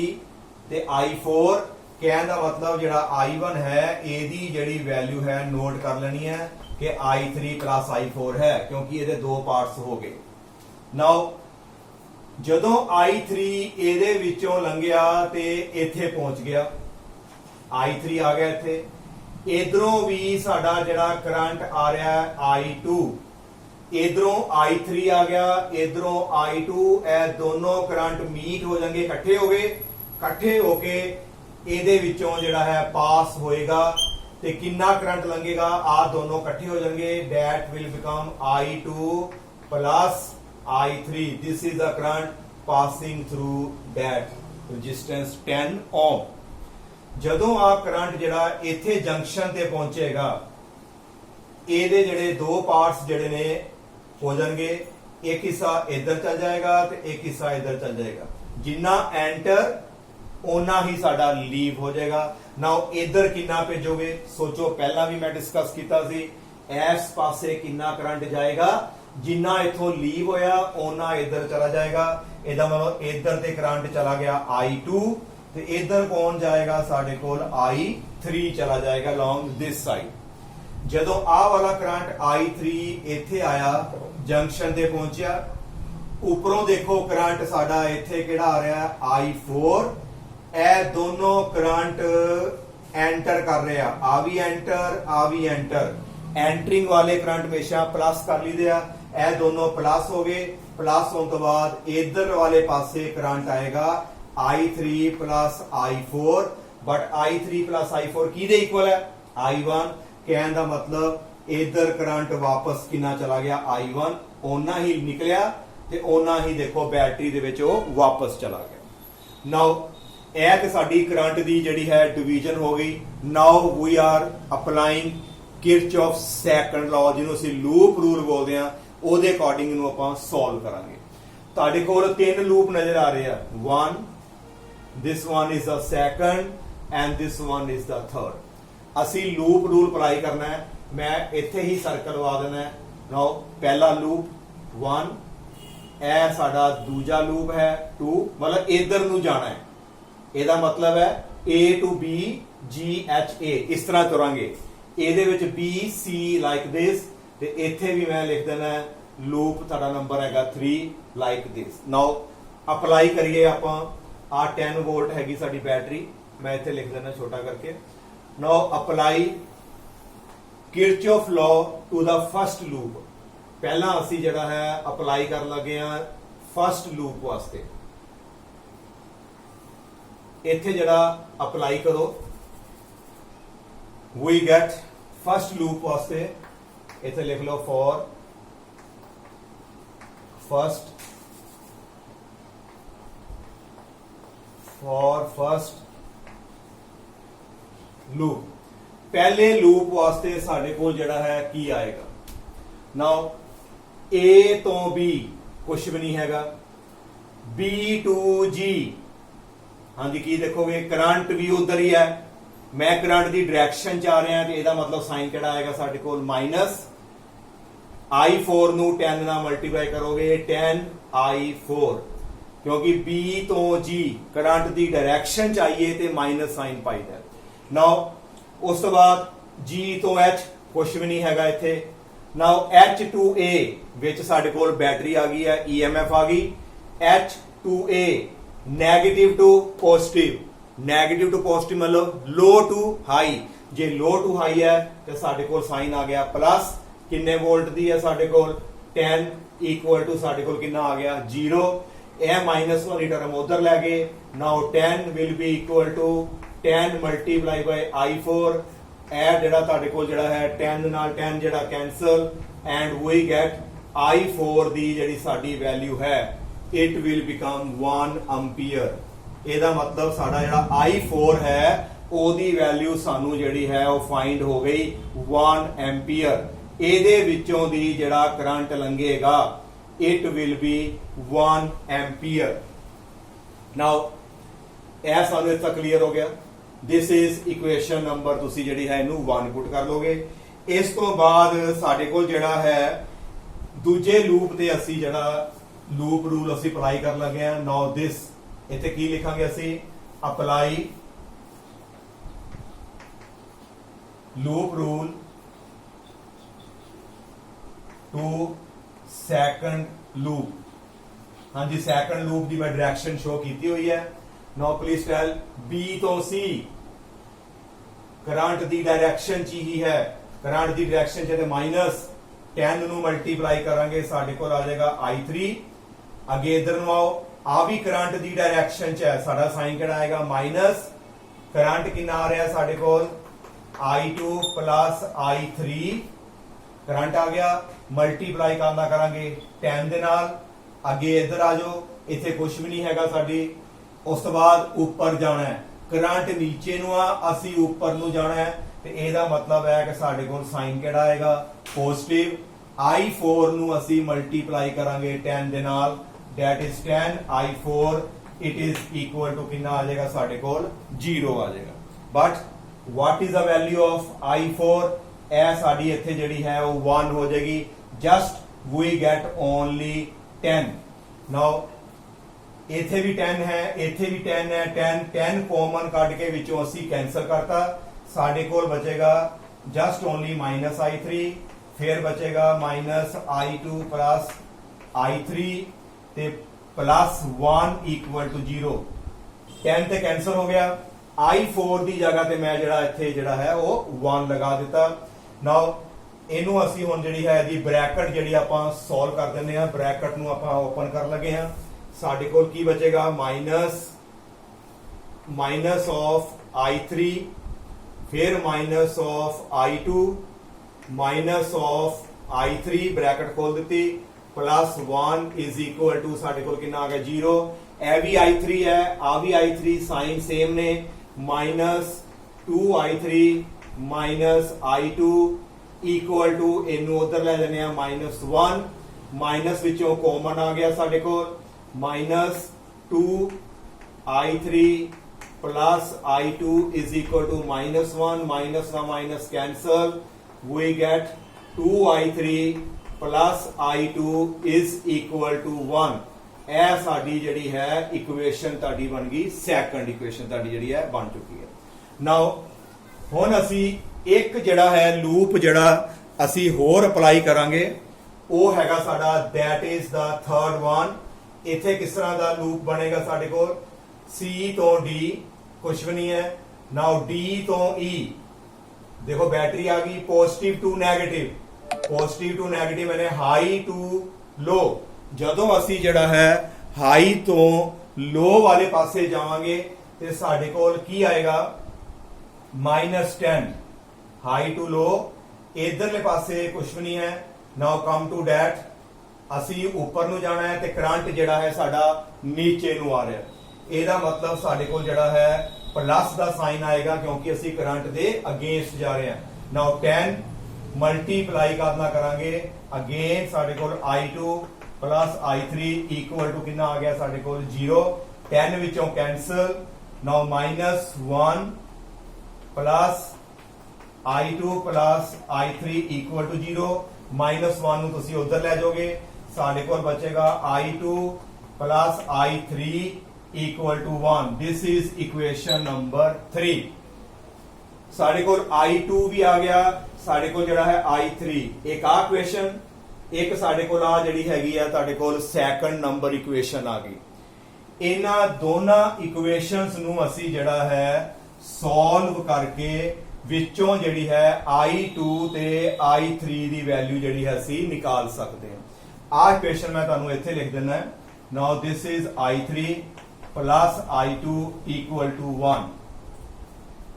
ਤੇ I4। ਕਹਿਣ ਦਾ ਮਤਲਬ ਜਿਹੜਾ I1 ਹੈ ਇਹਦੀ ਜਿਹੜੀ ਵੈਲਿਊ ਹੈ ਨੋਟ ਕਰ ਲੈਣੀ ਹੈ ਕਿ I3 plus I4 ਹੈ, ਕਿਉਂਕਿ ਇਹਦੇ ਦੋ ਪਾਰਟਸ ਹੋ ਗਏ। ਨਾਓ ਜਦੋਂ I3 ਇਹਦੇ ਵਿੱਚੋਂ ਲੰਘਿਆ ਤੇ ਇੱਥੇ ਪਹੁੰਚ ਗਿਆ, I3 ਆ ਗਿਆ ਇੱਥੇ। ਇਧਰੋਂ ਵੀ ਸਾਡਾ ਜਿਹੜਾ ਕਰੰਟ ਆ ਰਿਹਾ ਹੈ I2, ਇਧਰੋਂ I3 ਆ ਗਿਆ, ਇਧਰੋਂ I2। ਇਹ ਦੋਨੋਂ ਕਰੰਟ ਮੀਟ ਹੋ ਜਾਣਗੇ, ਇਕੱਠੇ ਹੋ ਗਏ। ਇਕੱਠੇ ਹੋ ਕੇ ਇਹਦੇ ਵਿੱਚੋਂ ਜਿਹੜਾ ਹੈ ਪਾਸ ਹੋਏਗਾ ਤੇ ਕਿੰਨਾ ਕਰੰਟ ਲੰਘੇਗਾ? ਆ ਦੋਨੋਂ ਇਕੱਠੇ ਹੋ ਜਾਣਗੇ, that will become I2 plus I3। this is the current passing through that resistance 10 ohm। ਜਦੋਂ ਆ ਕਰੰਟ ਜਿਹੜਾ ਇੱਥੇ ਜੰਕਸ਼ਨ ਤੇ ਪਹੁੰਚੇਗਾ, ਇਹਦੇ ਜਿਹੜੇ ਦੋ ਪਾਰਟਸ ਜਿਹੜੇ ਨੇ ਹੋ ਜਾਣਗੇ, ਇੱਕ ਹਿੱਸਾ ਇੱਧਰ ਚੱਲ ਜਾਏਗਾ ਤੇ ਇੱਕ ਹਿੱਸਾ ਇੱਧਰ ਚੱਲ ਜਾਏਗਾ। ਜਿੰਨਾ ਐਂਟਰ ਉਹਨਾਂ ਹੀ ਸਾਡਾ ਲੀਵ ਹੋ ਜਾਏਗਾ। ਨਾਓ ਇੱਧਰ ਕਿੰਨਾ ਭੇਜੋਗੇ? ਸੋਚੋ, ਪਹਿਲਾਂ ਵੀ ਮੈਂ ਡਿਸਕਸ ਕੀਤਾ ਸੀ, ਇਸ ਪਾਸੇ ਕਿੰਨਾ ਕਰੰਟ ਜਾਏਗਾ, ਜਿੰਨਾ ਇੱਥੋਂ ਲੀਵ ਹੋਇਆ ਉਹਨਾਂ ਇੱਧਰ ਚਲਾ ਜਾਏਗਾ। ਇਹਦਾ ਮਤਲਬ ਇੱਧਰ ਤੇ ਕਰੰਟ ਚਲਾ ਗਿਆ I2 ਤੇ ਇੱਧਰ ਕੌਣ ਜਾਏਗਾ? ਸਾਡੇ ਕੋਲ I3 ਚਲਾ ਜਾਏਗਾ along this side। ਜਦੋਂ ਆਹ ਵਾਲਾ ਕਰੰਟ I3 ਇੱਥੇ ਆਇਆ, ਜੰਕਸ਼ਨ ਤੇ ਪਹੁੰਚਿਆ, ਉੱਪਰੋਂ ਦੇਖੋ ਕਰੰਟ ਸਾਡਾ ਇੱਥੇ ਕਿਹੜਾ ਆ ਰਿਹਾ? I4। ਇਹ ਦੋਨੋਂ ਕਰੰਟ ਐਂਟਰ ਕਰ ਰਿਹਾ, ਆ ਵੀ ਐਂਟਰ, ਆ ਵੀ ਐਂਟਰ। ਐਂਟਰਿੰਗ ਵਾਲੇ ਕਰੰਟ ਹਮੇਸ਼ਾ ਪਲੱਸ ਕਰ ਲਈਦੇ ਆ। ਇਹ ਦੋਨੋਂ ਪਲੱਸ ਹੋ ਗਏ। ਪਲੱਸ ਹੋਣ ਤੋਂ ਬਾਅਦ ਇਧਰ ਵਾਲੇ ਪਾਸੇ ਕਰੰਟ ਆਏਗਾ I3 plus I4। But I3 plus I4 ਕਿਹਦੇ ਇਕੁਅਲ ਹੈ? I1। ਕਹਿਣ ਦਾ ਮਤਲਬ ਇਧਰ ਕਰੰਟ ਵਾਪਸ ਕਿੰਨਾ ਚਲਾ ਗਿਆ? I1। ਓਨਾ ਹੀ ਨਿਕਲਿਆ ਤੇ ਓਨਾ ਹੀ ਦੇਖੋ ਬੈਟਰੀ ਦੇ ਵਿੱਚ ਉਹ ਵਾਪਸ ਚਲਾ ਗਿਆ। ਨਾਓ ਇਹ ਤੇ ਸਾਡੀ ਕਰੰਟ ਦੀ ਜਿਹੜੀ ਹੈ ਡਿਵੀਜ਼ਨ ਹੋ ਗਈ। Now we are applying Kirchhoff second law, ਜਿਹਨੂੰ ਅਸੀਂ ਲੂਪ ਰੂਲ ਬੋਲਦੇ ਆ, ਉਹਦੇ ਅਕੋਰਡਿੰਗ ਨੂੰ ਆਪਾਂ ਸੋਲਵ ਕਰਾਂਗੇ। ਤੁਹਾਡੇ ਕੋਲ ਤਿੰਨ ਲੂਪ ਨਜ਼ਰ ਆ ਰਹੇ ਆ। 1, this one is the second and this one is the third। ਅਸੀਂ ਲੂਪ ਰੂਲ ਅਪਲਾਈ ਕਰਨਾ ਹੈ। ਮੈਂ ਇੱਥੇ ਹੀ ਸਰਕਲ ਲਵਾ ਦੇਣਾ ਹੈ। ਨਾਓ ਪਹਿਲਾ ਲੂਪ 1, ਇਹ ਸਾਡਾ ਦੂਜਾ ਲੂਪ ਹੈ 2, ਮਤਲਬ ਇਧਰ ਨੂੰ ਜਾਣਾ ਹੈ। ਇਹਦਾ ਮਤਲਬ ਹੈ A to B G H A, ਇਸ ਤਰ੍ਹਾਂ ਤੁਰਾਂਗੇ। ਇਹਦੇ ਵਿੱਚ B C like this, ਤੇ ਇੱਥੇ ਵੀ ਮੈਂ ਲਿਖ ਦੇਣਾ ਲੂਪ ਤੁਹਾਡਾ ਨੰਬਰ ਹੈਗਾ 3 like this। ਨਾਓ ਅਪਲਾਈ ਕਰੀਏ ਆਪਾਂ। ਆ 10 ਵੋਲਟ ਹੈਗੀ ਸਾਡੀ ਬੈਟਰੀ, ਮੈਂ ਇੱਥੇ ਲਿਖ ਦੇਣਾ ਛੋਟਾ ਕਰਕੇ। Now apply Kirchhoff law to the first loop. ਪਹਿਲਾਂ ਅਸੀਂ ਜਿਹੜਾ ਹੈ ਅਪਲਾਈ ਕਰਨ ਲੱਗੇ ਆ ਫਸਟ ਲੂਪ ਵਾਸਤੇ। ਇੱਥੇ ਜਿਹੜਾ ਅਪਲਾਈ ਕਰੋ, we get फर्स्ट लूप वास्ते इथे लिख लो फॉर फर्स्ट लूप। पहले लूप वास्ते साडे कोल जिहड़ा है की आएगा, नाउ ए तो बी कुछ भी नहीं हैगा, बी टू जी, हाँ जी की देखोगे करंट भी उधर ही है, मैं करंट की डायरेक्शन च आ रहा तो यदा मतलब साइन किहड़ा आएगा साडे कोल माइनस I4 ਨੂੰ 10 ਨਾਲ ਮਲਟੀਪਲਾਈ ਕਰੋਗੇ 10I4, क्योंकि B तो G करंट की डायरेक्शन चाहिए तो माइनस साइन पाईदा। नाउ उस तो बाद G तो H कुछ भी नहीं हैगा इत्थे। नाउ H to A विच साडे कोल बैटरी आ गई है, EMF आ गई। H to A negative to positive, negative to positive मतलब लो टू हाई, जे लो टू हाई है तो साडे कोल साइन आ गया प्लस, किन्ने वोल्ट दी है साडे कोल 10 इक्वल टू साडे कोल किन्ना आ गया 0, ए माइनस वाली टर्म उधर ले गए। Now 10 will be equal to 10 multiply by I4, ए जेड़ा तुहाडे कोल जेड़ा है 10 नाल 10 जेड़ा cancel and we get I4 दी जेड़ी साडी वैल्यू है इट विल बिकम 1 एम्पीयर। एदा मतलब साडा जेड़ा I4 है ओदी वैल्यू सानू जेड़ी है वो फाइंड हो गई 1 एम्पीयर। ਇਹਦੇ ਵਿੱਚੋਂ ਦੀ ਜਿਹੜਾ ਕਰੰਟ ਲੰਘੇਗਾ it will be 1 ampere. Now ਇਹ ਸਾਨੂੰ ਇੱਥੇ ਕਲੀਅਰ ਹੋ ਗਿਆ। ਦਿਸ ਇਜ਼ ਇਕੁਏਸ਼ਨ ਨੰਬਰ, ਤੁਸੀਂ ਜਿਹੜੀ ਹੈ ਇਹਨੂੰ 1 ਪੁੱਟ ਕਰ ਲੋਗੇ। ਇਸ ਤੋਂ ਬਾਅਦ ਸਾਡੇ ਕੋਲ ਜਿਹੜਾ ਹੈ ਦੂਜੇ ਲੂਪ ਤੇ ਅਸੀਂ ਜਿਹੜਾ ਲੂਪ ਰੂਲ ਅਸੀਂ ਅਪਲਾਈ ਕਰਨ ਲੱਗੇ ਆ। ਨਾਓ ਦਿਸ ਇੱਥੇ ਕੀ ਲਿਖਾਂਗੇ ਅਸੀਂ, apply loop rule to second loop. हाँ जी सैकंड लूप की मैं डायरेक्शन शो की हुई है। नाउ प्लीज टेल बी तो सी करंट की डायरेक्शन च ही है, करंट की डायरेक्शन च माइनस 10 ਨੂੰ मल्टीप्लाई करांगे साडे कोल आ जाएगा I3। अगे इधर नु आओ, आ भी करंट की डायरेक्शन च है, साडा साइन किहड़ा आएगा माइनस, करंट कितना आ रहा है साडे कोल I2 प्लस I3, करंट आ गया, मल्टीप्लाई करना करांगे 10 दे नाल। अगे इधर आ जाओ, इथे कुछ भी नहीं हैगा साडी। उस तो बाद ऊपर जाना है, करंट नीचे नु आ, असी ऊपर नु जाना है, ते एदा मतलब है कि साडे कोल साइन किहड़ा आएगा पॉजिटिव। I4 नु असी मल्टीप्लाई करांगे 10 दे नाल, that is 10 I4 it is equal to कितना आ जाएगा साडे कोल 0 आ जाएगा। But what is the value of I4, ए साडी इत्थे जिहड़ी है वो 1 हो जाएगी। Just we get only 10। Now इत्थे भी 10 है, इत्थे भी 10 है, 10 कॉमन कट के विचों असी कैंसल करता, साडे कोल बचेगा जस्ट ओनली माइनस I3, फिर बचेगा माइनस I2 प्लस I3 ते प्लस 1 इक्वल टू 0। 10 ते कैंसल हो गया, I4 की जगह ते मैं जिहड़ा इत्थे जिहड़ा है वो 1 लगा दिता। नाउ ਇਹਨੂੰ ਅਸੀਂ ਹੁਣ ਜਿਹੜੀ ਹੈ ਇਹਦੀ ਬ੍ਰੈਕਟ ਜਿਹੜੀ ਆਪਾਂ ਸੋਲਵ ਕਰ ਦਿੰਦੇ ਆ। ਬ੍ਰੈਕਟ ਨੂੰ ਆਪਾਂ ਓਪਨ ਕਰਨ ਲੱਗੇ ਆ। ਸਾਡੇ ਕੋਲ ਕੀ ਬਚੇਗਾ ਮਾਈਨਸ ਆਫ I3, फिर minus of I2 minus of I3 bracket खोल दी, प्लस 1 इज इक्वल टू साडे कोल कितना आ गया 0। ए भी I3 है, आ भी I3, साइन सेम ने, minus 2I3 minus I2 equal to इनू उधर ले लेने माइनस 1, माइनस विचों कॉमन आ गया साडे कोल minus 2I3 plus I2 is equal to minus 1, minus ना minus cancel, we get 2I3 plus I2 is equal to 1। ए साडी जिहड़ी है इक्वेशन ताडी बन गई, सैकंड इक्वेशन ताडी जिहड़ी है बन चुकी है। नाउ हुण असी एक जिहड़ा है लूप जिहड़ा असी होर अप्लाई करांगे वो हैगा साडा that is the third one. इत्थे किस तरह दा लूप बनेगा साडे कोल C तो D कुछ भी नहीं है। नाउ D तो E, देखो बैटरी आ गई positive to negative, positive to negative यानी हाई टू लो। जदों असी जिहड़ा है हाई तो लो वाले पासे जावांगे ते साडे कोल की आएगा -10। हाई टू लो, इधरले पासे कुछ भी नहीं है। नाउ कम टू डैट, ਅਸੀਂ ਉੱਪਰ ਨੂੰ ਜਾਣਾ ਹੈ ਤੇ ਕਰੰਟ ਜਿਹੜਾ ਹੈ ਸਾਡਾ ਨੀਚੇ ਨੂੰ ਆ ਰਿਹਾ। ਇਹਦਾ ਮਤਲਬ ਸਾਡੇ ਕੋਲ ਜਿਹੜਾ ਹੈ ਪਲੱਸ ਦਾ ਸਾਈਨ ਆਏਗਾ ਕਿਉਂਕਿ ਅਸੀਂ ਕਰੰਟ ਦੇ ਅਗੇਂਸਟ ਜਾ ਰਹੇ ਹਾਂ। ਨਾਓ 10 ਮਲਟੀਪਲਾਈ ਕਰਨਾ ਕਰਾਂਗੇ, ਅਗੇਨ ਸਾਡੇ ਕੋਲ I2 plus I3 equal to ਕਿੰਨਾ ਆ ਗਿਆ ਸਾਡੇ ਕੋਲ 0। 10 ਵਿੱਚੋਂ cancel, now -1 plus I2 plus I3 equal to 0। -1 ਨੂੰ ਤੁਸੀਂ ਉਧਰ ਲੈ ਜਾਓਗੇ, ਸਾਡੇ ਕੋਲ ਬਚੇਗਾ I2 plus I3 equal to 1। This is equation number 3। ਸਾਡੇ ਕੋਲ I2 ਵੀ ਆ ਗਿਆ, ਸਾਡੇ ਕੋਲ ਜਿਹੜਾ ਹੈ I3, ਇੱਕ ਆ ਇਕੁਏਸ਼ਨ, ਇੱਕ ਸਾਡੇ ਕੋਲ ਆ ਜਿਹੜੀ ਹੈਗੀ ਆ ਤੁਹਾਡੇ ਕੋਲ ਸੈਕੰਡ ਨੰਬਰ ਇਕੁਏਸ਼ਨ ਆ ਗਈ। ਇਹਨਾਂ ਦੋਨਾਂ ਇਕੁਏਸ਼ਨਸ ਨੂੰ ਅਸੀਂ ਜਿਹੜਾ ਹੈ ਸੋਲਵ ਕਰਕੇ ਵਿੱਚੋਂ ਜਿਹੜੀ ਹੈ I2 ਤੇ I3 ਦੀ ਵੈਲਿਊ ਜਿਹੜੀ ਹੈ ਅਸੀਂ ਨਿਕਾਲ ਸਕਦੇ ਹਾਂ। ਆਹ ਇਕੁਏਸ਼ਨ ਮੈਂ ਤੁਹਾਨੂੰ ਇੱਥੇ ਲਿਖ ਦਿੰਦਾ ਹੈ। Now this is I3 plus I2 equal to 1।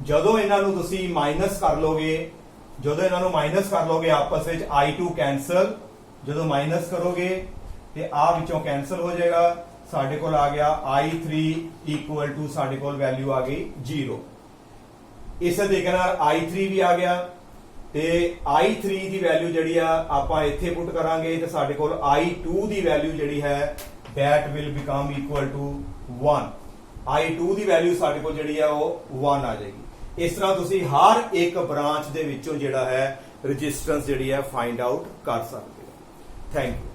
ਜਦੋਂ ਇਹਨਾਂ ਨੂੰ ਤੁਸੀਂ ਮਾਈਨਸ ਕਰ ਲੋਗੇ, ਆਪਸ ਵਿੱਚ I2 ਕੈਂਸਲ, ਜਦੋਂ ਮਾਈਨਸ ਕਰੋਗੇ ਤੇ ਆ ਵਿੱਚੋਂ ਕੈਂਸਲ ਹੋ ਜਾਏਗਾ, ਸਾਡੇ ਕੋਲ ਆ ਗਿਆ I3 ਇਕੁਅਲ ਟੂ ਸਾਡੇ ਕੋਲ ਵੈਲਿਊ ਆ ਗਈ 0। ਇਸੇ ਤਰੀਕੇ ਨਾਲ I3 ਵੀ ਆ ਗਿਆ ਤੇ I3 ਦੀ ਵੈਲਿਊ ਜਿਹੜੀ ਆ ਆਪਾਂ ਇੱਥੇ ਪੁੱਟ ਕਰਾਂਗੇ ਤੇ ਸਾਡੇ ਕੋਲ I2 ਦੀ ਵੈਲਿਊ ਜਿਹੜੀ ਹੈ that will become equal to 1। I2 the value ਸਾਡੇ ਕੋਲ ਜਿਹੜੀ ਆ ਉਹ 1 ਆ ਜਾਏਗੀ। ਇਸ ਤਰ੍ਹਾਂ ਤੁਸੀਂ ਹਰ ਇੱਕ ਬ੍ਰਾਂਚ ਦੇ ਵਿੱਚੋਂ ਜਿਹੜਾ ਹੈ ਰੈਜ਼ਿਸਟੈਂਸ ਜਿਹੜੀ ਹੈ ਫਾਈਂਡ ਆਊਟ ਕਰ ਸਕਦੇ ਹੋ। Thank you.